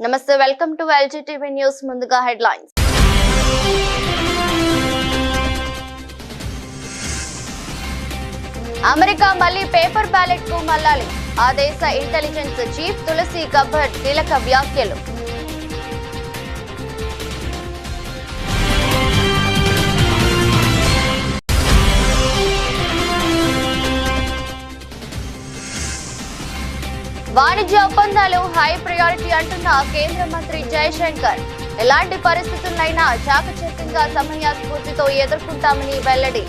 నమస్తే, welcome to ఎల్జీటీవీ news. ముందుగా headlines. America మళ్లీ పేపర్ బ్యాలెట్ కు మళ్లాలి. ఆ దేశ ఇంటెలిజెన్స్ చీఫ్ తులసి గబ్బర్డ్ కీలక వ్యాఖ్యలు. వాణిజ్య ఒప్పందాలు హై ప్రయారిటీ అంటున్న కేంద్ర మంత్రి జయశంకర్. ఎలాంటి పరిస్థితులైనా చాకచక్యంగా సమయస్ఫూర్తితో ఎదుర్కొంటామని వెల్లడి.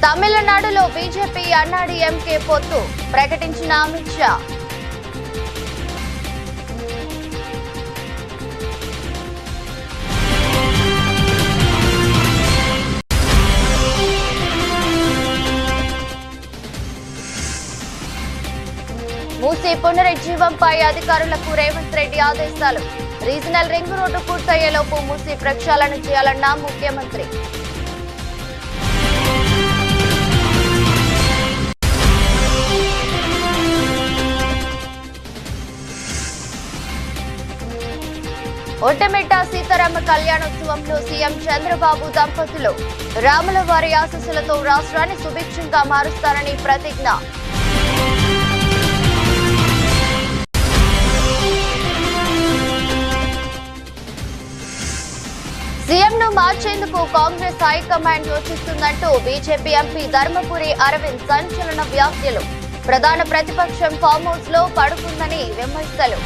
తమిళనాడులో బీజేపీ అన్నాడీఎంకే పొత్తు ప్రకటించిన అమిత్ షా. మూసీ పునరుజ్జీవంపై అధికారులకు రేవంత్ రెడ్డి ఆదేశాలు. రీజనల్ రింగ్ రోడ్డు పూర్తయ్యేలోపు మూసీ ప్రక్షాళన చేయాలన్న ముఖ్యమంత్రి. ఒంటమిట్ట సీతారామ కళ్యాణోత్సవంలో సీఎం చంద్రబాబు దంపతులు. రాములవారి ఆశీస్సులతో రాష్ట్రాన్ని సుభిక్షంగా మారుస్తారని ప్రతిజ్ఞ. సీఎంను మార్చేందుకు కాంగ్రెస్ హైకమాండ్ యోచిస్తుందంటూ బీజేపీ ఎంపీ ధర్మపురి అరవింద్ సంచలన వ్యాఖ్యలు. ప్రధాన ప్రతిపక్షం ఫామ్ హౌస్ లో పడుకుందని విమర్శలు.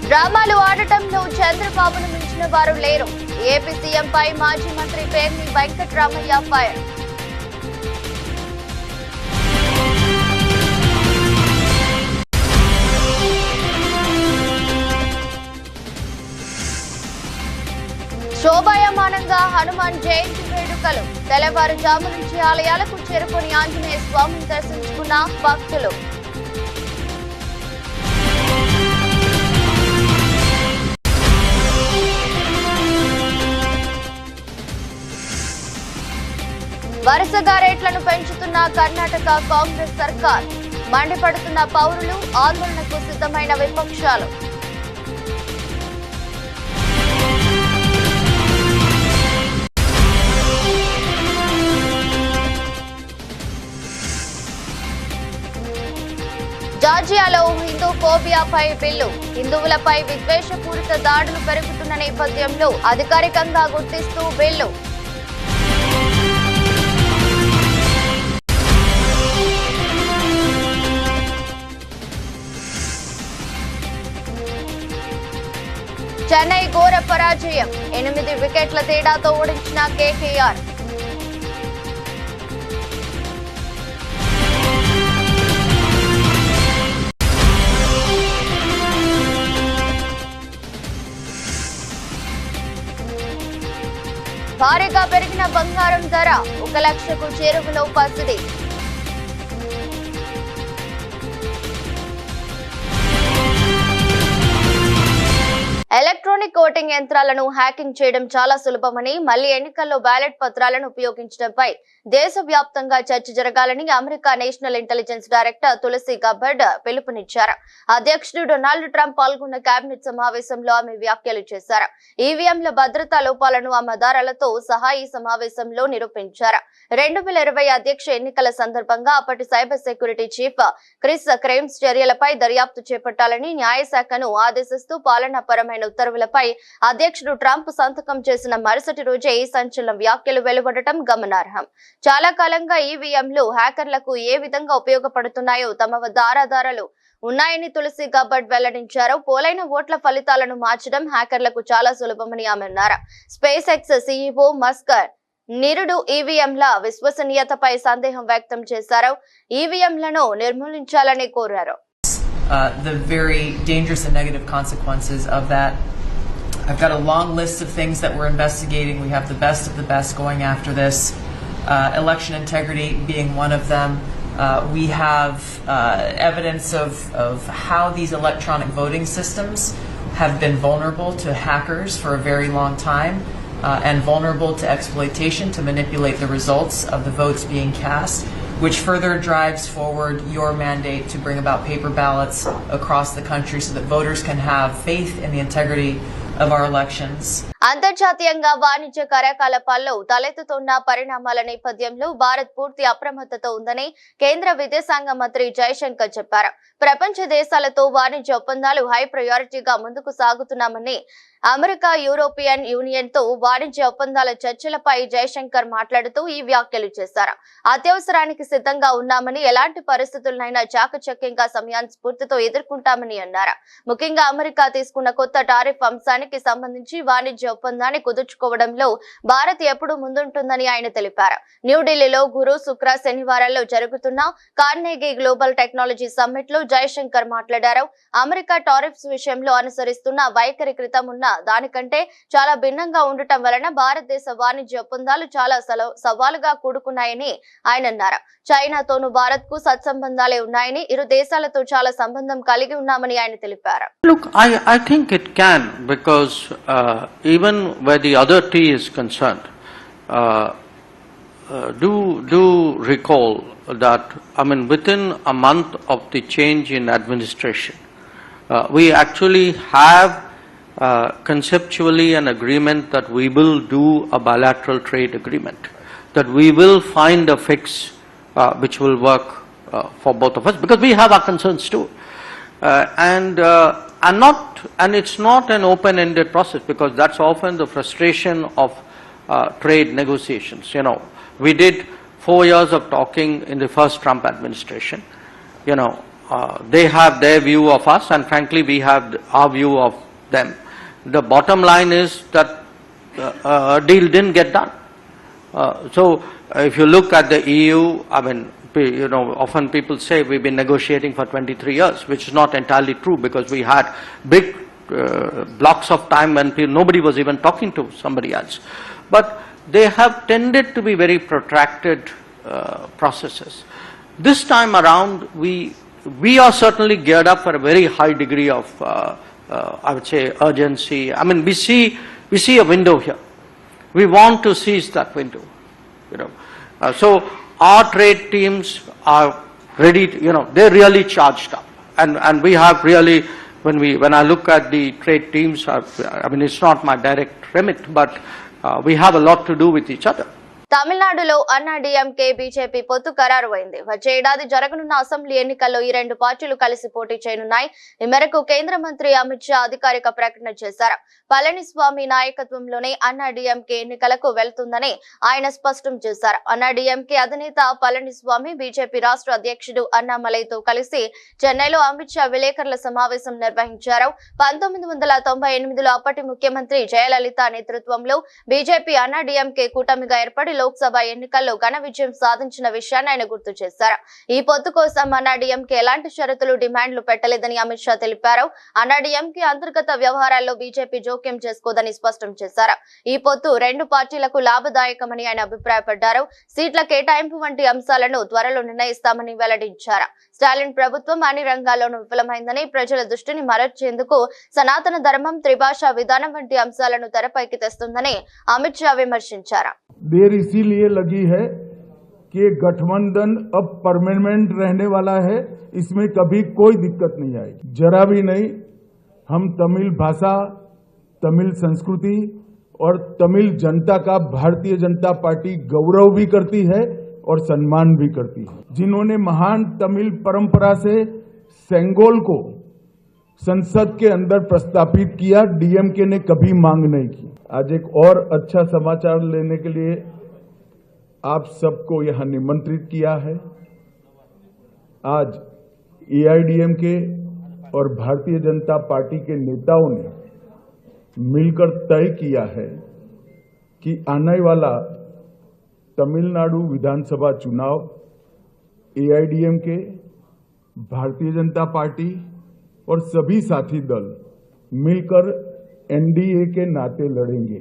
డ్రామాలు ఆడటంలో చంద్రబాబును మించిన వారు లేరు. ఏపీ సీఎంపై మాజీ మంత్రి పేర్ని వెంకట్రామయ్య ఫైర్. శోభాయమానంగా హనుమాన్ జయంతి వేడుకలు. తెల్లవారుజాము నుంచి ఆలయాలకు చేరుకుని ఆంజనేయ స్వామిని దర్శించుకున్న భక్తులు. వరుసగా రేట్లను పెంచుతున్న కర్ణాటక కాంగ్రెస్ సర్కార్. మండిపడుతున్న పౌరులు, ఆందోళనకు సిద్ధమైన విపక్షాలు. జార్జియాలో హిందూ ఫోబియాపై బిల్లు. హిందువులపై విద్వేషపూరిత దాడులు పెరుగుతున్న నేపథ్యంలో అధికారికంగా గుర్తిస్తూ బిల్లు. చెన్నై ఘోర పరాజయం. 8 వికెట్ల తేడాతో ఓడించిన కేకేఆర్. భారీగా పెరిగిన బంగారం ధర. 1 లక్షకు చేరువలో పసిడి. ఎలక్ట్రానిక్ ఓటింగ్ యంత్రాలను హ్యాకింగ్ చేయడం చాలా సులభమని, మళ్లీ ఎన్నికల్లో బ్యాలెట్ పత్రాలను ఉపయోగించడంపై దేశవ్యాప్తంగా చర్చ జరగాలని America national intelligence director Tulsi గబ్బర్డ్ పిలుపునిచ్చారు. అధ్యక్షుడు డొనాల్డ్ ట్రంప్ పాల్గొన్న కేబినెట్ సమావేశంలో ఆమె వ్యాఖ్యలు చేశారు. ఈవీఎంల భద్రతా లోపాలను ఆధారాలతో సహా ఈ సమావేశంలో నిరూపించారు. 2020 అధ్యక్ష ఎన్నికల సందర్భంగా అప్పటి సైబర్ సెక్యూరిటీ చీఫ్ క్రిస్ క్రేమ్స్ చర్యలపై దర్యాప్తు చేపట్టాలని న్యాయశాఖను ఆదేశిస్తూ పాలనాపరమైన ఉత్తర్వులపై అధ్యక్షుడు ట్రంప్ సంతకం చేసిన మరుసటి రోజే ఈ సంచలన వ్యాఖ్యలు వెలువడటం గమనార్హం. చాలా కాలంగా ఈవీఎంలు హ్యాకర్లకు ఏ విధంగా ఉపయోగపడుతున్నాయో తమ వద్ద ఆధారాలు ఉన్నాయని తులసి గబ్బర్డ్ వెల్లడించారు. పోలైన ఓట్ల ఫలితాలను మార్చడం హ్యాకర్లకు చాలా సులభమని ఆమె అన్నారు. స్పేస్ ఎక్స్ సీఈఓ మస్క్ నిరుడు ఈవీఎంల విశ్వసనీయతపై సందేహం వ్యక్తం చేశారు. ఈవీఎంలను నిర్మూలించాలని కోరారు. The very dangerous and negative consequences of that. I've got a long list of things that we're investigating. We have the best of the best going after this. Election integrity being one of them. We have evidence of how these electronic voting systems have been vulnerable to hackers for a very long time and vulnerable to exploitation to manipulate the results of the votes being cast, which further drives forward your mandate to bring about paper ballots across the country so that voters can have faith in the integrity of our elections. అంతర్జాతీయంగా వాణిజ్య కార్యకలాపాల్లో తలెత్తుతున్న పరిణామాల నేపథ్యంలో భారత్ పూర్తి అప్రమత్తతో ఉందని కేంద్ర విదేశాంగ మంత్రి జయశంకర్ చెప్పారు. ప్రపంచ దేశాలతో వాణిజ్య ఒప్పందాలు హై ప్రయారిటీగా ముందుకు సాగుతున్నామని అమెరికా, యూరోపియన్ యూనియన్ తో వాణిజ్య ఒప్పందాల చర్చలపై జయశంకర్ మాట్లాడుతూ ఈ వ్యాఖ్యలు చేశారు. అత్యవసరానికి సిద్ధంగా ఉన్నామని, ఎలాంటి పరిస్థితులనైనా చాకచక్యంగా సమయాన్ని స్ఫూర్తితో ఎదుర్కొంటామని అన్నారు. ముఖ్యంగా అమెరికా తీసుకున్న కొత్త టారిఫ్ అంశానికి సంబంధించి వాణిజ్య ఒప్పందాన్ని కుదుర్చుకోవడంలో భారత్ ఎప్పుడూ ముందుంటుందని ఆయన తెలిపారు. న్యూఢిల్లీలో గురు, శుక్ర, శనివారాల్లో జరుగుతున్న కార్నెగీ గ్లోబల్ టెక్నాలజీ సమ్మిట్ లో జయశంకర్ మాట్లాడారు. అమెరికా టారిఫ్స్ విషయంలో అనుసరిస్తున్న వైఖరి క్రితం ఉన్న దానికంటే చాలా భిన్నంగా ఉండటం వలన భారతదేశ వాణిజ్య ఒప్పందాలు చాలా సవాలుగా కూడుకున్నాయని ఆయన అన్నారు. చైనాతోనూ భారత్ కు సత్సంబంధాలే ఉన్నాయని, ఇరు దేశాలతో చాలా సంబంధం కలిగి ఉన్నామని ఆయన తెలిపారు. Look, I think it can, because even where the other T is concerned, do recall that, I mean, within a month of the change in administration, we actually have conceptually an agreement that we will do a bilateral trade agreement, that we will find a fix which will work for both of us, because we have our concerns too. And it's not an open-ended process, because that's often the frustration of trade negotiations. You know, we did 4 years of talking in the first Trump administration. You know, they have their view of us, and frankly we have our view of them. The bottom line is that a deal didn't get done. So if you look at the EU, I mean, you know, often people say we've been negotiating for 23 years, which is not entirely true, because we had big blocks of time when nobody was even talking to somebody else. But they have tended to be very protracted processes. This time around, we are certainly geared up for a very high degree of I would say urgency. I mean, we see a window here. We want to seize that window. You know, so our trade teams are ready. You know, they're really charged up, and we have really, when I look at the trade teams, I mean, it's not my direct remit, but we have a lot to do with each other. తమిళనాడులో అన్నా DMK BJP పొత్తు ఖరారు అయింది. వచ్చే ఏడాది జరగనున్న assembly ఎన్నికల్లో ఈ రెండు పార్టీలు కలిసి పోటీ చేయనున్నాయి. ఈ మేరకు కేంద్ర మంత్రి అమిత్ షా అధికారిక ప్రకటన చేశారు. పళనిస్వామి నాయకత్వంలోనే అన్నా డీఎంకే ఎన్నికలకు వెళ్తుందని ఆయన స్పష్టం చేశారు. అన్నా డీఎంకే అధినేత పళనిస్వామి బీజేపీ రాష్ట్ర అధ్యక్షుడు అన్నామలైతో కలిసి చెన్నైలో అమిత్ షా విలేకరుల సమావేశం నిర్వహించారు. 1998లో అప్పటి ముఖ్యమంత్రి జయలలిత నేతృత్వంలో బీజేపీ అన్నా డీఎంకే కూటమిగా ఏర్పడి లోక్సభ ఎన్నికల్లో ఘన విజయం సాధించిన విషయాన్ని ఆయన గుర్తు చేశారు. ఈ పొత్తు కోసం అన్నా డీఎంకే ఎలాంటి షరతులు, డిమాండ్లు పెట్టలేదని అమిత్ షా తెలిపారు. అన్నా డీఎంకే అంతర్గత వ్యవహారాల్లో బీజేపీ జోక్యం చేసుకోదని స్పష్టం చేశారు. ఈ పొత్తు రెండు పార్టీలకు లాభదాయకమని ఆయన అభిప్రాయపడ్డారు. సీట్ల కేటాయింపు వంటి అంశాలను త్వరలో నిర్ణయిస్తామని వెల్లడించారు. స్టాలిన్ ప్రభుత్వం అన్ని రంగాల్లోనూ విఫలమైందని, ప్రజల దృష్టిని మరల్చేందుకు సనాతన ధర్మం, త్రిభాషా విధానం వంటి అంశాలను తెరపైకి తెస్తుందని అమిత్ షా విమర్శించారు. देर इसीलिए लगी है कि गठबंधन अब परमानेंट रहने वाला है, इसमें कभी कोई दिक्कत नहीं आएगी, जरा भी नहीं। हम तमिल भाषा, तमिल संस्कृति और तमिल जनता का भारतीय जनता पार्टी गौरव भी करती है और सम्मान भी करती है। जिन्होंने महान तमिल परंपरा से सेंगोल को संसद के अंदर प्रस्तावित किया, डीएमके ने कभी मांग नहीं की। आज एक और अच्छा समाचार लेने के लिए आप सबको यहां निमंत्रित किया है। आज एआईडीएमके और भारतीय जनता पार्टी के नेताओं ने मिलकर तय किया है कि आने वाला तमिलनाडु विधानसभा चुनाव एआईडीएमके, भारतीय जनता पार्टी और सभी साथी दल मिलकर एनडीए के नाते लड़ेंगे।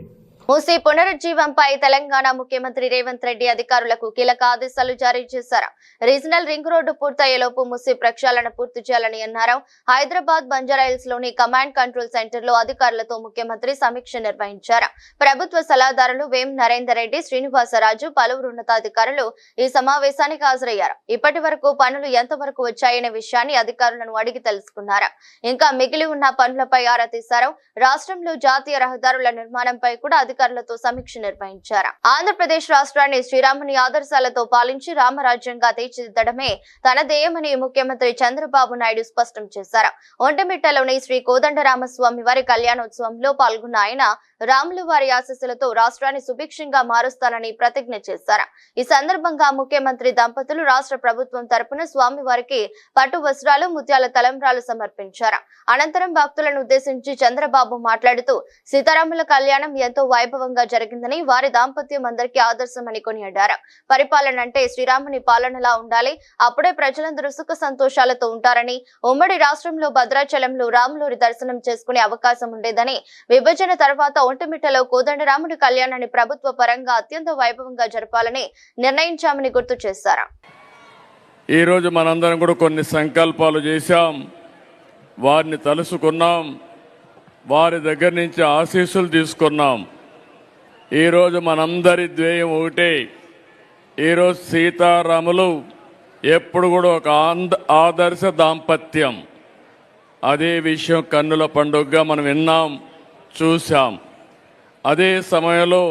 మూసీ పునరుజ్జీవంపై తెలంగాణ ముఖ్యమంత్రి రేవంత్ రెడ్డి అధికారులకు కీలక ఆదేశాలు జారీ చేశారు. రీజనల్ రింగ్ రోడ్డు పూర్తయ్యేలోపు మూసీ ప్రక్షాళన పూర్తి చేయాలని అన్నారు. హైదరాబాద్ బంజారాహిల్స్ లోని కమాండ్ కంట్రోల్ సెంటర్ లో అధికారులతో ముఖ్యమంత్రి సమీక్ష నిర్వహించారు. ప్రభుత్వ సలహాదారులు వేం నరేందర్ రెడ్డి, శ్రీనివాసరాజు, పలువురు ఉన్నతాధికారులు ఈ సమావేశానికి హాజరయ్యారు. ఇప్పటి వరకు పనులు ఎంతవరకు వచ్చాయనే విషయాన్ని అధికారులను అడిగి తెలుసుకున్నారు. ఇంకా మిగిలి ఉన్న పనులపై ఆరా తీశారు. రాష్ట్రంలో జాతీయ రహదారుల నిర్మాణంపై కూడా అధికారులతో సమీక్ష నిర్వహించారు. ఆంధ్రప్రదేశ్ రాష్ట్రాన్ని శ్రీరాముని ఆదర్శాలతో పాలించి రామరాజ్యంగా తీర్చిదిద్దడమే తన ధ్యేయమని ముఖ్యమంత్రి చంద్రబాబు నాయుడు స్పష్టం చేశారు. ఒంటిమిట్టలోని శ్రీ కోదండరామస్వామి వారి కళ్యాణోత్సవంలో పాల్గొన్న ఆయన రాములు వారి ఆశీస్సులతో రాష్ట్రాన్ని సుభిక్షంగా మారుస్తానని ప్రతిజ్ఞ చేశారు. ఈ సందర్భంగా ముఖ్యమంత్రి దంపతులు రాష్ట్ర ప్రభుత్వం తరపున స్వామి వారికి పట్టు వస్త్రాలు, ముత్యాల తలంబ్రాలు సమర్పించారు. అనంతరం భక్తులను ఉద్దేశించి చంద్రబాబు మాట్లాడుతూ సీతారాముల కళ్యాణం ఎంతో వైభవంగా జరిగిందని, వారి దాంపత్యం అందరికీ ఆదర్శమని కొనియాడారు. పరిపాలన అంటే శ్రీరాముని పాలనలా ఉండాలి, అప్పుడే ప్రజలందరూ సుఖ సంతోషాలతో ఉంటారని, ఉమ్మడి రాష్ట్రంలో భద్రాచలంలో రాములూరి దర్శనం చేసుకునే అవకాశం ఉండేదని, విభజన తర్వాత ఒంటిమిట్టలో కోదండరాముడి కళ్యాణాన్ని ప్రభుత్వ పరంగా అత్యంత వైభవంగా జరపాలని నిర్ణయించామని గుర్తు చేశారు. ఈ రోజు మనందరం కూడా కొన్ని సంకల్పాలు చేశాం, వారిని తలుసుకున్నాం, వారి దగ్గర నుంచి ఆశీస్సులు తీసుకున్నాం. ఈరోజు మనందరి ధ్యేయం ఒకటే. ఈరోజు సీతారాములు ఎప్పుడు కూడా ఒక ఆదర్శ దాంపత్యం. అదే విషయం కన్నుల పండుగగా మనం విన్నాం, చూశాం. అదే సమయంలో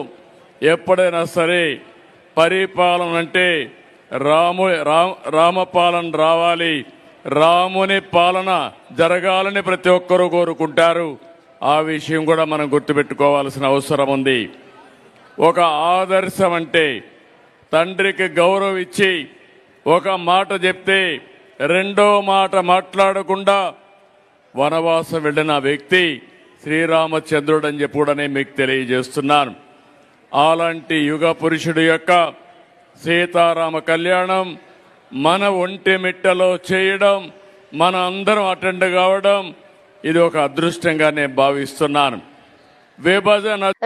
ఎప్పుడైనా సరే పరిపాలన అంటే రామపాలన రావాలి, రాముని పాలన జరగాలని ప్రతి ఒక్కరూ కోరుకుంటారు. ఆ విషయం కూడా మనం గుర్తుపెట్టుకోవాల్సిన అవసరం ఉంది. ఒక ఆదర్శం అంటే తండ్రికి గౌరవం ఇచ్చి ఒక మాట చెప్తే రెండో మాట మాట్లాడకుండా వనవాసం వెళ్ళిన వ్యక్తి శ్రీరామచంద్రుడు అని చెప్పి కూడా నేను మీకు తెలియజేస్తున్నాను. అలాంటి యుగ పురుషుడు యొక్క సీతారామ కళ్యాణం మన ఒంటిమిట్టలో చేయడం, మన అందరం అటెండ్ కావడం, ఇది ఒక అదృష్టంగా నేను భావిస్తున్నాను.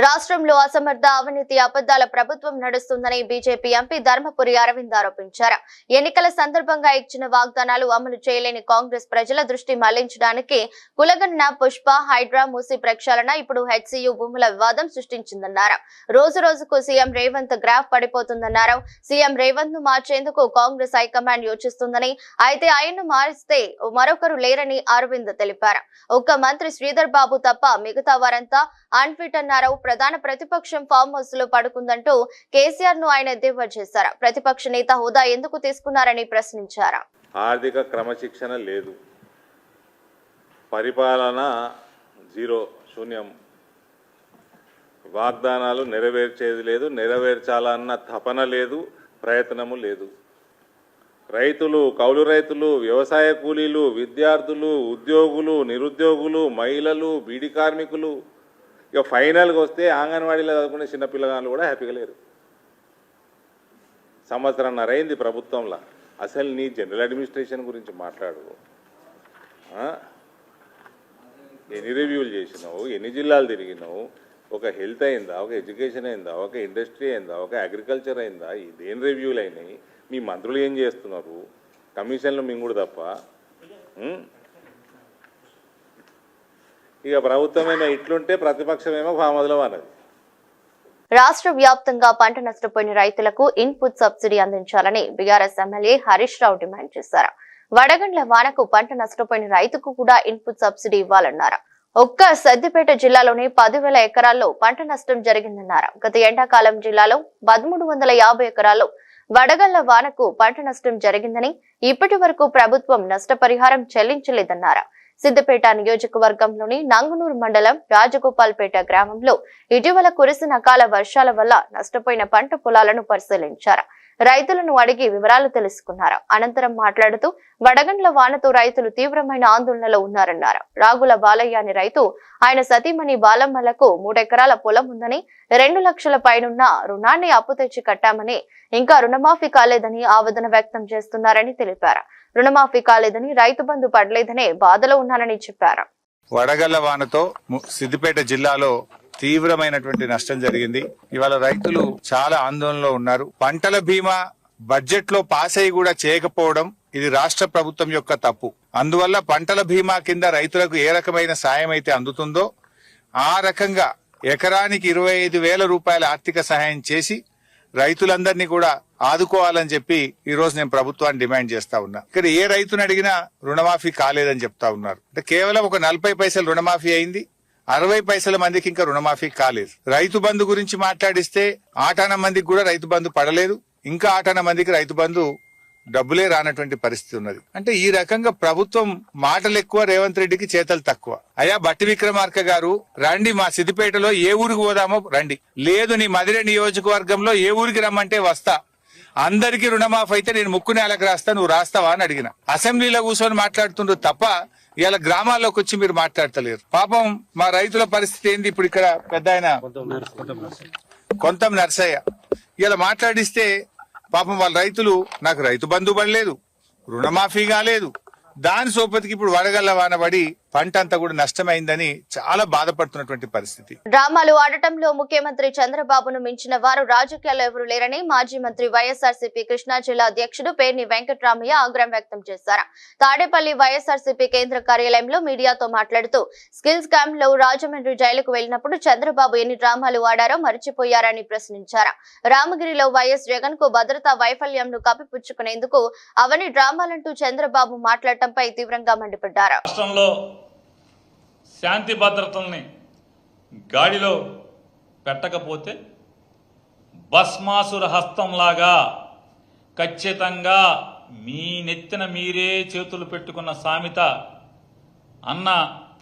రాష్ట్రంలో అసమర్థ, అవినీతి, అబద్దాల ప్రభుత్వం నడుస్తుందని బీజేపీ ఎంపీ ధర్మపురి అరవింద్ ఆరోపించారు. ఎన్నికల సందర్భంగా ఇచ్చిన వాగ్దానాలు అమలు చేయలేని కాంగ్రెస్ ప్రజల దృష్టి మళ్లించడానికి కులగన్న పుష్ప, హైడ్రా, మూసీ ప్రక్షాళన, ఇప్పుడు హెచ్సియు భూముల వివాదం సృష్టించిందన్నారు. రోజు రోజుకు సీఎం రేవంత్ గ్రాఫ్ పడిపోతుందన్నారు. సీఎం రేవంత్ ను మార్చేందుకు కాంగ్రెస్ హైకమాండ్ యోచిస్తుందని, అయితే ఆయన్ను మారిస్తే మరొకరు లేరని అరవింద్ తెలిపారు. ఒక్క మంత్రి శ్రీధర్ బాబు తప్ప మిగతా వారంతా అన్ఫిట్ అన్నారు. ప్రధాన ప్రతిపక్షం ఫామ్ హౌస్ లో పడుకుందంటూ కేసీఆర్ ను ఆయన ఎద్దేవా చేశారు. ప్రతిపక్ష నేత హోదా ఎందుకు తీసుకున్నారని ప్రశ్నించారు. ఆర్థిక క్రమశిక్షణ లేదు, పరిపాలన జీరో, శూన్యం, వాగ్దానాలు నెరవేర్చేది లేదు, నెరవేర్చాలన్న తపన లేదు, ప్రయత్నము లేదు. రైతులు, కౌలు రైతులు, వ్యవసాయ కూలీలు, విద్యార్థులు, ఉద్యోగులు, నిరుద్యోగులు, మహిళలు, బీడీ కార్మికులు, ఇక ఫైనల్గా వస్తే అంగన్వాడీలో చదువుకునే చిన్నపిల్లగాళ్ళు కూడా హ్యాపీగా లేరు. సంవత్సరంన్నర అయింది ప్రభుత్వంలో. అసలు నీ జనరల్ అడ్మినిస్ట్రేషన్ గురించి మాట్లాడు. ఎన్ని రివ్యూలు చేసినావు, ఎన్ని జిల్లాలు తిరిగినావు, ఒక హెల్త్ అయిందా, ఒక ఎడ్యుకేషన్ అయిందా, ఒక ఇండస్ట్రీ అయిందా, ఒక అగ్రికల్చర్ అయిందా, ఇదేం రివ్యూలు అయినాయి? మీ మంత్రులు ఏం చేస్తున్నారు? కమిషన్లు మింగుడు తప్ప. ఇక ప్రభుత్వమేమో ఇట్లుంటే ప్రతిపక్షమేమో ఫామదులో అన్నది. రాష్ట్ర వ్యాప్తంగా పంట నష్టపోయిన రైతులకు ఇన్పుట్ సబ్సిడీ అందించాలని BRS MLA Harish Rao demand చేశారు. వడగండ్ల వానకు పంట నష్టపోయిన రైతుకు కూడా ఇన్పుట్ సబ్సిడీ ఇవ్వాలన్నారు. ఒక్క సిద్దిపేట జిల్లాలోని 10,000 ఎకరాల్లో పంట నష్టం జరిగిందన్నారు. గత ఎండాకాలం జిల్లాలో 1350 ఎకరాల్లో వడగళ్ల వానకు పంట నష్టం జరిగిందని, ఇప్పటి వరకు ప్రభుత్వం నష్టపరిహారం చెల్లించలేదన్నారు. సిద్దిపేట నియోజకవర్గంలోని నంగునూరు మండలం రాజగోపాల్పేట గ్రామంలో ఇటీవల కురిసిన అకాల వర్షాల వల్ల నష్టపోయిన పంట పొలాలను పరిశీలించారు. రైతులను అడిగి వివరాలు తెలుసుకున్నారు. అనంతరం మాట్లాడుతూ వడగండ్ల వానతో రైతులు తీవ్రమైన ఆందోళనలో ఉన్నారన్నారు. రాగుల బాలయ్య అనే రైతు, ఆయన సతీమణి బాలమ్మలకు 3 ఎకరాల పొలం ఉందని, 2 లక్షల పైనున్న రుణాన్ని అప్పు తెచ్చి కట్టామని, ఇంకా రుణమాఫీ కాలేదని ఆవేదన వ్యక్తం చేస్తున్నారని తెలిపారు. రుణమాఫీ కాలేదని, రైతు బంధు పడలేదనే బాధలో ఉన్నారని చెప్పారు. వడగళ్ల వానతో సిద్దిపేట జిల్లాలో తీవ్రమైనటువంటి నష్టం జరిగింది. ఇవాళ రైతులు చాలా ఆందోళనలో ఉన్నారు. పంటల బీమా బడ్జెట్ లో పాస్ అయ్యి కూడా చేయకపోవడం ఇది రాష్ట్ర ప్రభుత్వం యొక్క తప్పు. అందువల్ల పంటల బీమా కింద రైతులకు ఏ రకమైన సాయం అయితే అందుతుందో ఆ రకంగా ఎకరానికి 25,000 రూపాయల ఆర్థిక సహాయం చేసి రైతులందరినీ కూడా ఆదుకోవాలని చెప్పి ఈ రోజు నేను ప్రభుత్వాన్ని డిమాండ్ చేస్తా ఉన్నా. ఇక్కడ ఏ రైతుని అడిగినా రుణమాఫీ కాలేదని చెప్తా ఉన్నారు. అంటే కేవలం ఒక 40 పైసలు రుణమాఫీ అయింది, 60 పైసల మందికి ఇంకా రుణమాఫీ కాలేదు. రైతు బంధు గురించి మాట్లాడిస్తే ఆటాన మందికి కూడా రైతు బంధు పడలేదు, ఇంకా ఆటాన మందికి రైతు బంధు డబ్బులే రానటువంటి పరిస్థితి ఉన్నది. అంటే ఈ రకంగా ప్రభుత్వం మాటలు ఎక్కువ, రేవంత్ రెడ్డికి చేతలు తక్కువ. అయ్యా బట్టి విక్రమార్క గారు, రండి మా సిద్దిపేటలో ఏ ఊరికి పోదామో రండి, లేదు నీ మదిరే నియోజకవర్గంలో ఏ ఊరికి రమ్మంటే వస్తా, అందరికీ రుణమాఫీ అయితే నేను ముక్కు నేలకు రాస్తా, నువ్వు రాస్తావా అని అడిగిన. అసెంబ్లీలో కూర్చొని మాట్లాడుతుండ్రు తప్ప ఇలా గ్రామాల్లోకి వచ్చి మీరు మాట్లాడతలేరు. పాపం మా రైతుల పరిస్థితి ఏంది? ఇప్పుడు ఇక్కడ పెద్ద ఆయన కొంతం నర్సయ్య ఇలా మాట్లాడిస్తే పాపం వాళ్ళ రైతులు నాకు రైతు బంధు పడలేదు, రుణమాఫీ కాలేదు, దాని సోపతికి ఇప్పుడు వడగళ్ల వాన పడి పంట అంతా కూడా నష్టమైందని చాలా బాధపడుతున్నటువంటి పరిస్థితి. డ్రామాలు ఆడటంలో ముఖ్యమంత్రి చంద్రబాబును మించిన వారు రాజకీయాల్లో ఎవరు లేరని మాజీ మంత్రి వైఎస్ఆర్సీపీ కృష్ణా జిల్లా అధ్యక్షుడు పేర్ని వెంకట్రామయ్య ఆగ్రహం వ్యక్తం చేశారు. తాడేపల్లి వైఎస్ఆర్సీపీ కేంద్ర కార్యాలయంలో మీడియాతో మాట్లాడుతూ స్కిల్స్ క్యాంప్ లో రాజమండ్రి జైలుకు వెళ్లినప్పుడు చంద్రబాబు ఎన్ని డ్రామాలు ఆడారో మర్చిపోయారని ప్రశ్నించారు. రామగిరిలో వైఎస్ జగన్ కు భద్రతా వైఫల్యంను కప్పిపుచ్చుకునేందుకు అవని డ్రామాలంటూ చంద్రబాబు మాట్లాడటంపై తీవ్రంగా మండిపడ్డారు. శాంతి భద్రతల్ని గాడిలో పెట్టకపోతే భస్మాసుర హస్తంలాగా ఖచ్చితంగా మీ నెత్తిన మీరే చేతులు పెట్టుకున్న సామెత అన్న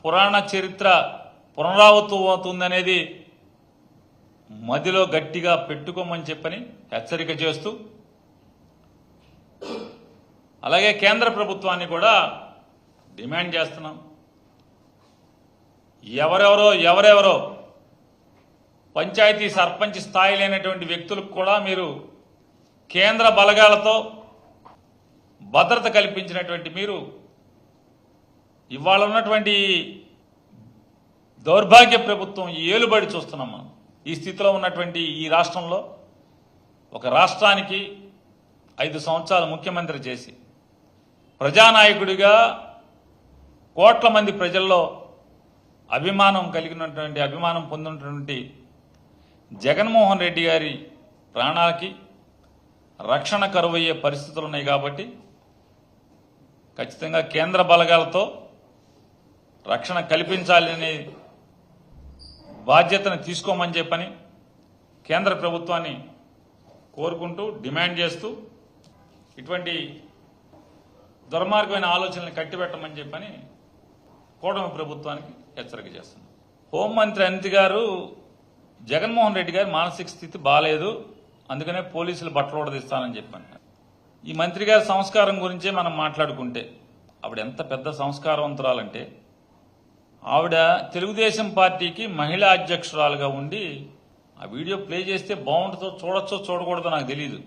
పురాణ చరిత్ర పునరావృతమవుతుందనేది మదిలో గట్టిగా పెట్టుకోమని చెప్పని హెచ్చరిక చేస్తూ, అలాగే కేంద్ర ప్రభుత్వాన్ని కూడా డిమాండ్ చేస్తున్నాం. ఎవరెవరో పంచాయతీ సర్పంచ్ స్థాయి లేనటువంటి వ్యక్తులకు కూడా మీరు కేంద్ర బలగాలతో భద్రత కల్పించినటువంటి మీరు ఇవాళ ఉన్నటువంటి దౌర్భాగ్య ప్రభుత్వం ఏలుబడి చూస్తున్నాం. మనం ఈ స్థితిలో ఉన్నటువంటి ఈ రాష్ట్రంలో ఒక రాష్ట్రానికి 5 సంవత్సరాలు ముఖ్యమంత్రి చేసి ప్రజానాయకుడిగా కోట్ల మంది ప్రజల్లో అభిమానం పొందినటువంటి జగన్మోహన్ రెడ్డి గారి ప్రాణాలకి రక్షణ కరువయ్యే పరిస్థితులు ఉన్నాయి. కాబట్టి ఖచ్చితంగా కేంద్ర బలగాలతో రక్షణ కల్పించాలనే బాధ్యతను తీసుకోమని చెప్పని కేంద్ర ప్రభుత్వాన్ని కోరుకుంటూ, డిమాండ్ చేస్తూ ఇటువంటి దుర్మార్గమైన ఆలోచనలు కట్టిపెట్టమని చెప్పని కూటమి ప్రభుత్వానికి హెచ్చరిక చేస్తున్నారు. హోంమంత్రి అనిత గారు జగన్మోహన్ రెడ్డి గారి మానసిక స్థితి బాగాలేదు, అందుకనే పోలీసులు బట్టలు ఉడదీస్తానని చెప్పాను. ఈ మంత్రి గారి సంస్కారం గురించే మనం మాట్లాడుకుంటే ఆవిడ ఎంత పెద్ద సంస్కారవంతురాలంటే, ఆవిడ తెలుగుదేశం పార్టీకి మహిళా అధ్యక్షురాలుగా ఉండి ఆ వీడియో ప్లే చేస్తే బాగుంటుందో చూడొచ్చో చూడకూడదో నాకు తెలియదు.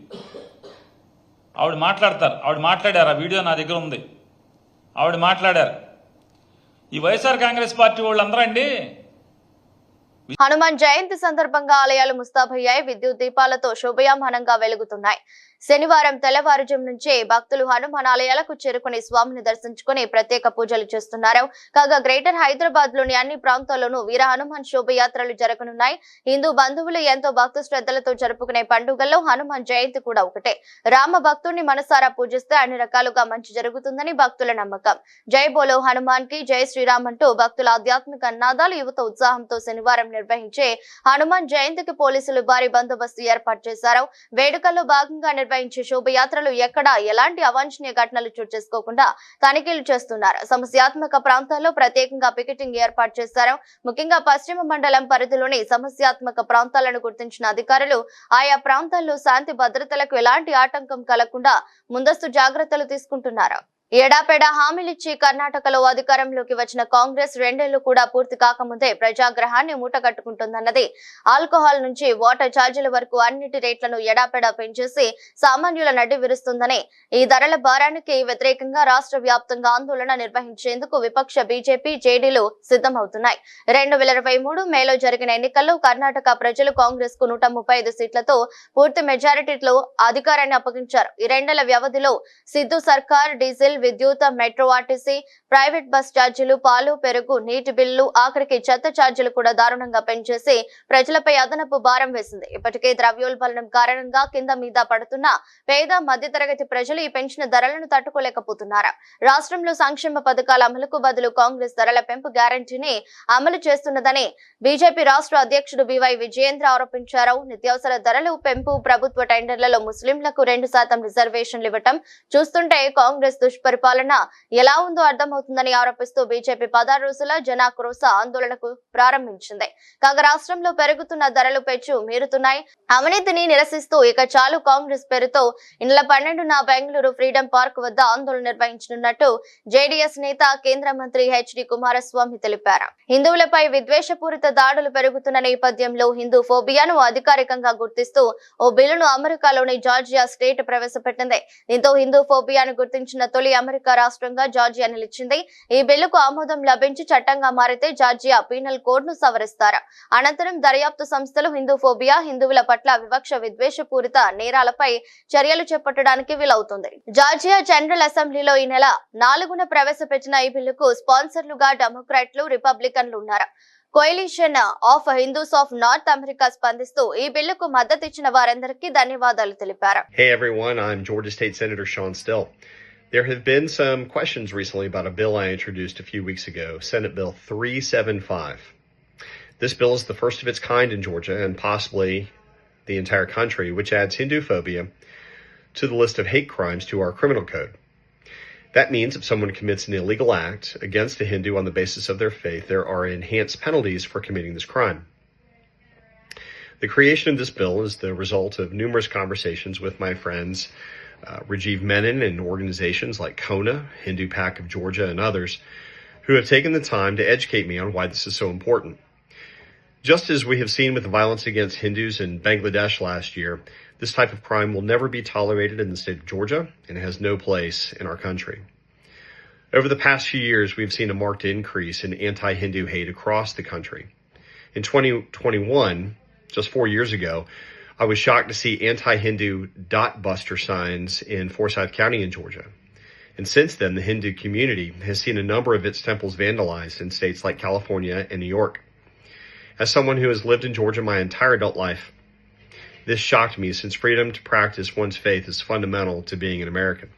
ఆవిడ మాట్లాడారు, ఆ వీడియో నా దగ్గర ఉంది. ఆవిడ మాట్లాడారు, ఈ వైఎస్ఆర్ కాంగ్రెస్ పార్టీ వాళ్ళందరూ అండి. హనుమాన్ జయంతి సందర్భంగా ఆలయాలు ముస్తాబయ్యాయి. విద్యుత్ దీపాలతో శోభయామానంగా వెలుగుతున్నాయి. శనివారం తెల్లవారుజాము నుంచే భక్తులు హనుమాన్ ఆలయాలకు చేరుకుని స్వామిని దర్శించుకుని ప్రత్యేక పూజలు చేస్తున్నారు. కాగా గ్రేటర్ హైదరాబాద్ లోని అన్ని ప్రాంతాల్లోనూ వీర హనుమాన్ శోభయాత్రలు జరగనున్నాయి. హిందూ బంధువులు ఎంతో భక్తి శ్రద్ధలతో జరుపుకునే పండుగల్లో హనుమాన్ జయంతి కూడా ఒకటే. రామ భక్తుడిని మనసారా పూజిస్తే అన్ని రకాలుగా మంచి జరుగుతుందని భక్తుల నమ్మకం. జై బోలో హనుమాన్ కి జై శ్రీరామ్ అంటూ భక్తుల ఆధ్యాత్మిక నాదాలు యువత ఉత్సాహంతో శనివారం నిర్వహించే హనుమాన్ జయంతికి పోలీసులు భారీ బందోబస్తు ఏర్పాటు చేశారు. వేడుకల్లో భాగంగా నిర్వహించే శోభయాత్రలు ఎక్కడా ఎలాంటి అవాంఛనీయ ఘటనలు చోటు చేసుకోకుండా తనిఖీలు చేస్తున్నారు. సమస్యాత్మక ప్రాంతాల్లో ప్రత్యేకంగా పికెటింగ్ ఏర్పాటు చేశారు. ముఖ్యంగా పశ్చిమ మండలం పరిధిలోని సమస్యాత్మక ప్రాంతాలను గుర్తించిన అధికారులు ఆయా ప్రాంతాల్లో శాంతి భద్రతలకు ఎలాంటి ఆటంకం కలగకుండా ముందస్తు జాగ్రత్తలు తీసుకుంటున్నారు. ఎడాపెడా హామీలిచ్చి కర్ణాటకలో అధికారంలోకి వచ్చిన కాంగ్రెస్ రెండేళ్లు కూడా పూర్తి కాకముందే ప్రజాగ్రహాన్ని మూటగట్టుకుంటుందన్నది. ఆల్కహాల్ నుంచి వాటర్ ఛార్జీల వరకు అన్నిటి రేట్లను ఎడాపెడా పెంచేసి సామాన్యుల నడ్డి విరుస్తుందని, ఈ ధరల భారానికి వ్యతిరేకంగా రాష్ట్ర వ్యాప్తంగా ఆందోళన నిర్వహించేందుకు విపక్ష బీజేపీ, జేడీలు సిద్ధమవుతున్నాయి. 2023 మేలో జరిగిన ఎన్నికల్లో కర్ణాటక ప్రజలు కాంగ్రెస్ కు 135 సీట్లతో పూర్తి మెజారిటీలో అధికారాన్ని అప్పగించారు. ఈ రెండేళ్ల వ్యవధిలో సిద్ధు సర్కార్ డీజిల్, విద్యుత్, మెట్రో, ఆర్టీసీ, ప్రైవేట్ బస్ ఛార్జీలు, పాలు, పెరుగు, నీటి బిల్లు, ఆఖరికి చెత్త ఛార్జీలు కూడా దారుణంగా పెంచేసి ప్రజలపై అదనపు భారం వేసింది. ఇప్పటికే ద్రవ్యోల్బణం కారణంగా కింద మీద పడుతున్న పేద, మధ్యతరగతి ప్రజలు ఈ పెంచిన ధరలను తట్టుకోలేకపోతున్నారు. రాష్ట్రంలో సంక్షేమ పథకాల అమలుకు బదులు కాంగ్రెస్ ధరల పెంపు గ్యారంటీని అమలు చేస్తున్నదని బీజేపీ రాష్ట్ర అధ్యక్షుడు బివై విజయేంద్ర ఆరోపించారు. నిత్యావసర ధరలు పెంపు, ప్రభుత్వ టెండర్లలో ముస్లింలకు 2% రిజర్వేషన్లు ఇవ్వటం చూస్తుంటే కాంగ్రెస్ దుష్పరిపాలన ఎలా ఉందో అర్థమవుతుందని ఆరోపిస్తూ బీజేపీ 16 రోజుల జనాక్రోశ ఆందోళనకు ప్రారంభించింది. కాగా రాష్ట్రంలో పెరుగుతున్న ధరలు పెంచు మీరుతున్నాయి. అవినీతిని నిరసిస్తూ ఇక చాలు కాంగ్రెస్ పేరుతో ఈ నెల 12న బెంగళూరు ఫ్రీడమ్ పార్క్ వద్ద ఆందోళన నిర్వహించనున్నట్టు జేడీఎస్ నేత, కేంద్ర మంత్రి హెచ్డి కుమారస్వామి తెలిపారు. హిందువులపై విద్వేషపూరిత దాడులు పెరుగుతున్న నేపథ్యంలో హిందూ ఫోబియాను అధికారికంగా గుర్తిస్తూ ఓ బిల్లును అమెరికాలోని జార్జియా స్టేట్ ప్రవేశపెట్టింది. దీంతో హిందూ ఫోబియాను గుర్తించిన తొలి అమెరికా రాష్ట్రంగా జార్జియా నిలిచింది. ఈ బిల్లుకు ఆమోదం లభించి చట్టంగా మారితే జార్జియా పీనల్ కోడ్ ను సవరిస్తారు. అనంతరం దర్యాప్తు సంస్థలు హిందూ ఫోబియా, హిందువుల పట్ల వివక్ష, విద్వేషపూరిత నేరాలపై చర్యలు చేపట్టడానికి వీలవుతుంది. జార్జియా జనరల్ అసెంబ్లీలో ఈ నెల 4న ప్రవేశపెట్టిన ఈ బిల్లుకు స్పాన్సర్లుగా డెమోక్రాట్లు, రిపబ్లికన్లు ఉన్నారు. Coalition of Hindus of north America స్పందిస్తూ ఈ బిల్లుకు మద్దతు ఇచ్చిన వారందరికీ ధన్యవాదాలు తెలిపారు. Hey everyone, I'm Georgia State Senator Sean Still. There have been some questions recently about a bill I introduced a few weeks ago, Senate Bill 375. This bill is the first of its kind in Georgia and possibly the entire country, which adds Hindu phobia to the list of hate crimes to our criminal code. That means if someone commits an illegal act against a Hindu on the basis of their faith, there are enhanced penalties for committing this crime. The creation of this bill is the result of numerous conversations with my friends Rajiv Menon and organizations like Kona, Hindu Pack of Georgia, and others who have taken the time to educate me on why this is so important. Just as we have seen with the violence against Hindus in Bangladesh last year, this type of crime will never be tolerated in the state of Georgia and has no place in our country. Over the past few years, we've seen a marked increase in anti-Hindu hate across the country. In 2021, just 4 years ago, I was shocked to see anti-Hindu dot buster signs in Forsyth County in Georgia. And since then, the Hindu community has seen a number of its temples vandalized in states like California and New York. As someone who has lived in Georgia my entire adult life, this shocked me since freedom to practice one's faith is fundamental to being an American.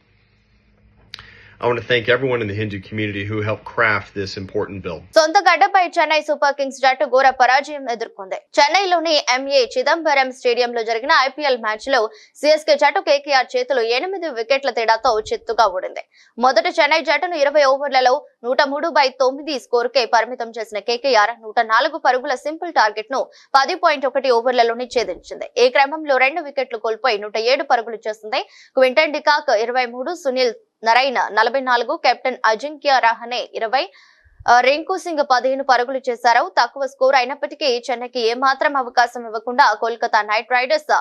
I want to thank everyone in the Hindu community who helped craft this important bill. సొంత గడ్డపై Chennai super Kings జట్టు ఘోర పరాజయం ఎదుర్కొంది. చెన్నైలోని MA Chidambaram స్టేడియంలో జరిగిన IPL match లో CSK జట్టు కేకేఆర్ చేతులు 8 వికెట్ల తేడాతో చిత్తుగా ఓడింది. మొదట చెన్నై జట్టును 20 ఓవర్లలో 103/9 స్కోరుకే పరిమితం చేసిన కేకేఆర్ 104 పరుగుల సింపుల్ టార్గెట్ ను 10.1 ఓవర్లలోనే ఛేదించింది. ఈ క్రమంలో 2 వికెట్లు కోల్పోయి 107 పరుగులు చేసింది. Quinton de Kock 23, Sunil Narine 44, captain Ajinkya Rahane 20, Rinku Singh 15 పరుగులు చేశారు. తక్కువ స్కోర్ అయినప్పటికీ చెన్నైకి ఏమాత్రం అవకాశం ఇవ్వకుండా కోల్కతా నైట్ రైడర్స్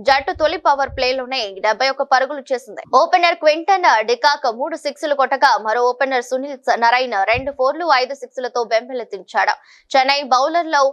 జట్టు తొలి పవర్ ప్లేలోనే 71 పరుగులు చేసింది. ఓపెనర్ క్వింటన్ డికాక్ 3 సిక్స్లు కొట్టగా మరో ఓపెనర్ సునీల్ నరైన్ 2 4లు 5 సిక్స్లతో బెంబేలెత్తించాడు. చెన్నై బౌలర్లో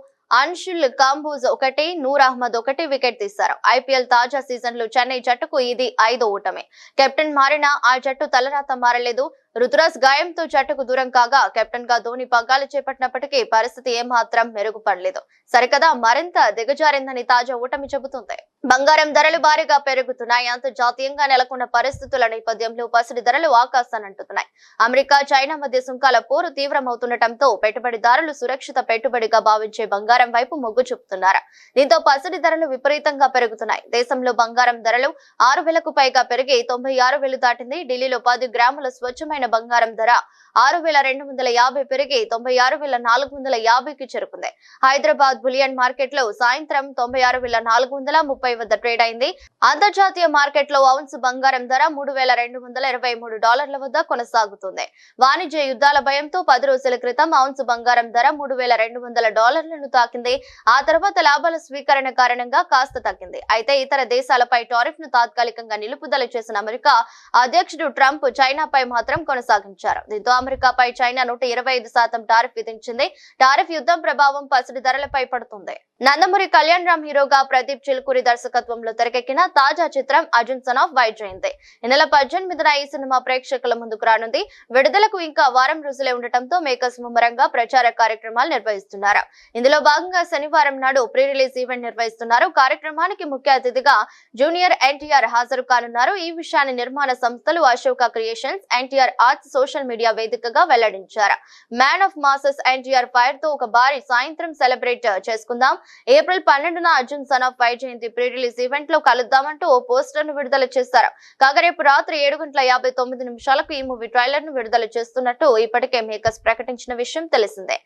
అన్షుల్ కాంబోజ్ 1, నూర్ అహ్మద్ 1 వికెట్ తీశారు. ఐపీఎల్ తాజా సీజన్ లో చెన్నై జట్టుకు ఇది 5వ ఓటమి. కెప్టెన్ మారినా ఆ జట్టు తలరాత మారలేదు. రుతురాజ్ గాయంతో జట్టుకు దూరం కాగా కెప్టెన్ గా ధోని పగ్గాలు చేపట్టినప్పటికీ పరిస్థితి ఏమాత్రం మెరుగుపడలేదు. సరికదా మరింత దిగజారిందని తాజా ఓటమి చెబుతుంది. బంగారం ధరలు భారీగా పెరుగుతున్నాయి. అంతర్జాతీయంగా నెలకొన్న పరిస్థితుల నేపథ్యంలో పసిడి ధరలు ఆకాశానంటున్నాయి. అమెరికా, చైనా మధ్య సుంకాల పోరు తీవ్రమవుతుండటంతో పెట్టుబడిదారులు సురక్షిత పెట్టుబడిగా భావించే బంగారం వైపు మొగ్గు చూపుతున్నారు. దీంతో పసిడి ధరలు విపరీతంగా పెరుగుతున్నాయి. దేశంలో బంగారం ధరలు 6,000కు పైగా పెరిగి 96,000 దాటింది. ఢిల్లీలో 10 గ్రాముల స్వచ్ఛమైన గ్రాముల బంగారం ధర 6,250 పెరిగి 96,450కి చేరుకుంది. హైదరాబాద్ బులియన్ మార్కెట్ లో సాయంత్రం 96,430 వద్ద ట్రేడ్ అయింది. అంతర్జాతీయ మార్కెట్ లో ఔన్స్ బంగారం ధర $3,223 వద్ద కొనసాగుతుంది. వాణిజ్య యుద్ధాల భయంతో 10 రోజుల క్రితం ఔన్స్ బంగారం ధర $3,200లను తాకింది. ఆ తర్వాత లాభాల స్వీకరణ కారణంగా కాస్త తగ్గింది. అయితే ఇతర దేశాలపై టారిఫ్ ను తాత్కాలికంగా నిలుపుదల చేసిన అమెరికా అధ్యక్షుడు ట్రంప్ చైనాపై మాత్రం కొనసాగించారు. దీంతో అమెరికాపై చైనా 125% టారిఫ్ విధించింది. టారిఫ్ యుద్ధం ప్రభావం పసిడి ధరలపై పడుతుంది. నందమూరి కళ్యాణ్ రామ్ హీరోగా ప్రదీప్ చిలుకూరి దర్శకత్వంలో తెరకెక్కిన తాజా చిత్రం అర్జున్ సన్ ఆఫ్ వైజయంతి. ఈ నెల 18న ఈ సినిమా ప్రేక్షకుల ముందుకు రానుంది. విడుదలకు ఇంకా వారం రోజులే ఉండటంతో మేకర్స్ ముమ్మరంగా ప్రచార కార్యక్రమాలు నిర్వహిస్తున్నారు. ఇందులో భాగంగా శనివారం నాడు ప్రీ రిలీజ్ ఈవెంట్ నిర్వహిస్తున్నారు. కార్యక్రమానికి ముఖ్య అతిథిగా జూనియర్ ఎన్టీఆర్ హాజరు కానున్నారు. ఈ విషయాన్ని నిర్మాణ సంస్థలు Ashoka Creations, NTR Arts social media వేదికగా వెల్లడించారు. Man of masses NTR fire తో ఒక భారీ సాయంత్రం సెలబ్రేట్ చేసుకుందాం. ఏప్రిల్ 12న Arjun son of Vyjayanthi pre release event లో కలుద్దామంటూ ఓ పోస్టర్ ను విడుదల చేశారు. కాగా రేపు రాత్రి 7:59 ఈ మూవీ ట్రైలర్ ను విడుదల చేస్తున్నట్టు ఇప్పటికే మేకర్స్ ప్రకటించిన విషయం తెలిసిందే.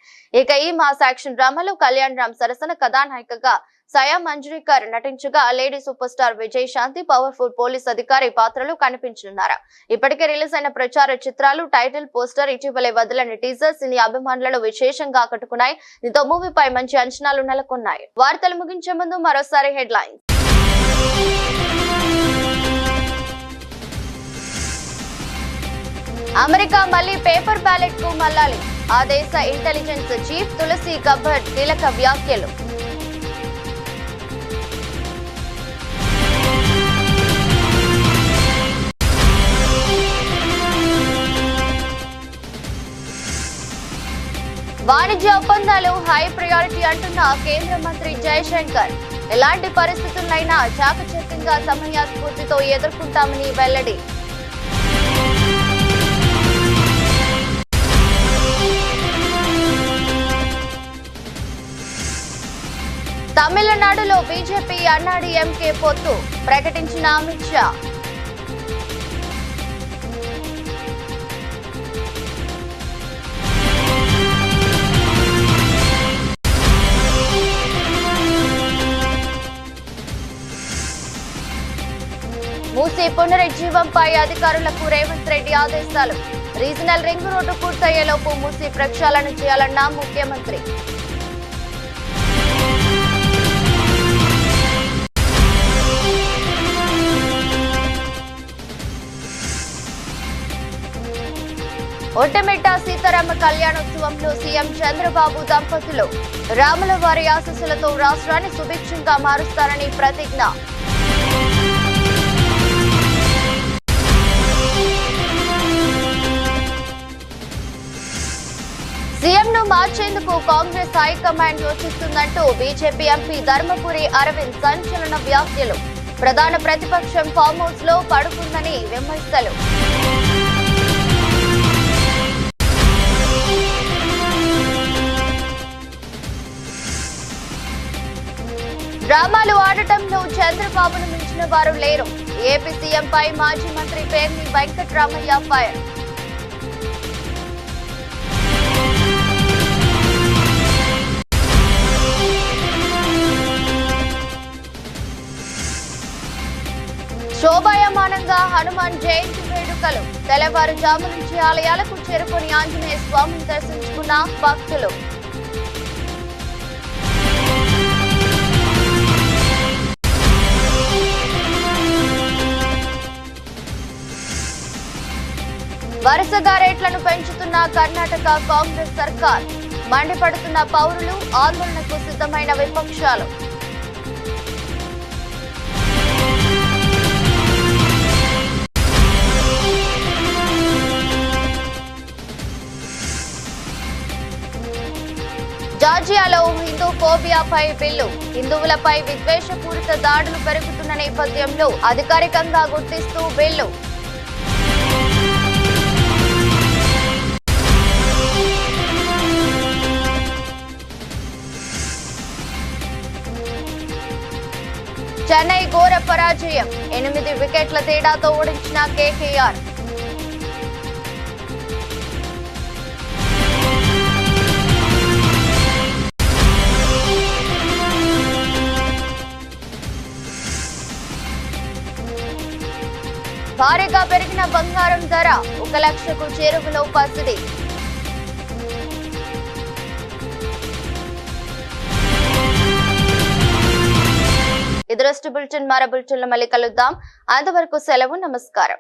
ఇక ఈ మాస్ యాక్షన్ డ్రామాలో కళ్యాణ్ రామ్ సరసన కథానాయికగా సయా మంజ్రీకర్ నటించగా లేడీ సూపర్ స్టార్ విజయ్ శాంతి పవర్ఫుల్ పోలీస్ అధికారి పాత్రలో కనిపించనున్నారు. ఇప్పటికే రిలీజ్ అయిన ప్రచార చిత్రాలు, టైటిల్ పోస్టర్, ఇటీవలే వదిలిన టీజర్ సినీ అభిమానులను విశేషంగా ఆకట్టుకున్నాయి. దీంతో మూవీపై మంచి అంచనాలు నెలకొన్నాయి. వార్తలు ముగించే ముందు మరోసారి హెడ్లైన్స్. అమెరికా మళ్లీ పేపర్ బ్యాలెట్ కు మళ్లాలి. ఆ దేశ ఇంటెలిజెన్స్ చీఫ్ తులసి గబ్బర్డ్ కీలక వ్యాఖ్యలు. వాణిజ్య ఒప్పందాలు హై ప్రయారిటీ అంటున్న కేంద్ర మంత్రి జయశంకర్. ఎలాంటి పరిస్థితులైనా చాకచక్యంగా సమయస్ఫూర్తితో ఎదుర్కొంటామని వెల్లడి. తమిళనాడులో బీజేపీ అన్నాడీఎంకే పొత్తు ప్రకటించిన అమిత్ షా. మూసీ పునరుజ్జీవంపై అధికారులకు రేవంత్ రెడ్డి ఆదేశాలు. రీజనల్ రింగ్ రోడ్డు పూర్తయ్యేలోపు మూసీ ప్రక్షాళన చేయాలన్న ముఖ్యమంత్రి. ఒంటమిట్ట సీతారామ కళ్యాణోత్సవంలో సీఎం చంద్రబాబు దంపతులు రాముల వారి ఆశీస్సులతో రాష్ట్రాన్ని సుభిక్షంగా మారుస్తారని ప్రతిజ్ఞ. సీఎంను మార్చేందుకు కాంగ్రెస్ హైకమాండ్ యోచిస్తుందంటూ బీజేపీ ఎంపీ ధర్మపురి అరవింద్ సంచలన వ్యాఖ్యలు. ప్రధాన ప్రతిపక్షం ఫామ్ హౌస్ లో పడుకుందని విమర్శలు. డ్రామాలు ఆడటంలో చంద్రబాబును మించిన వారు లేరు. ఏపీ సీఎంపై మాజీ మంత్రి పేర్ని వెంకట్రామయ్య ఫైర్. శోభాయమానంగా హనుమాన్ జయంతి వేడుకలు. తెల్లవారుజాము నుంచి ఆలయాలకు చేరుకుని ఆంజనేయ స్వామిని దర్శించుకున్న భక్తులు. వరుసగా రేట్లను పెంచుతున్న కర్ణాటక కాంగ్రెస్ సర్కార్. మండిపడుతున్న పౌరులు, ఆందోళనకు సిద్ధమైన విపక్షాలు. జార్జియాలో హిందూ ఫోబియాపై బిల్లు. హిందువులపై విద్వేషపూరిత దాడులు పెరుగుతున్న నేపథ్యంలో అధికారికంగా గుర్తిస్తూ బిల్లు. చెన్నై ఘోర పరాజయం. 8 వికెట్ల తేడాతో ఓడించిన కేకేఆర్. భారీగా పెరిగిన బంగారం ధర 1 లక్షకు చేరువలో పసిడి. ఇది బులెటిన్. మరో బులెటిన్లో మళ్ళీ కలుద్దాం. అంతవరకు సెలవు. నమస్కారం.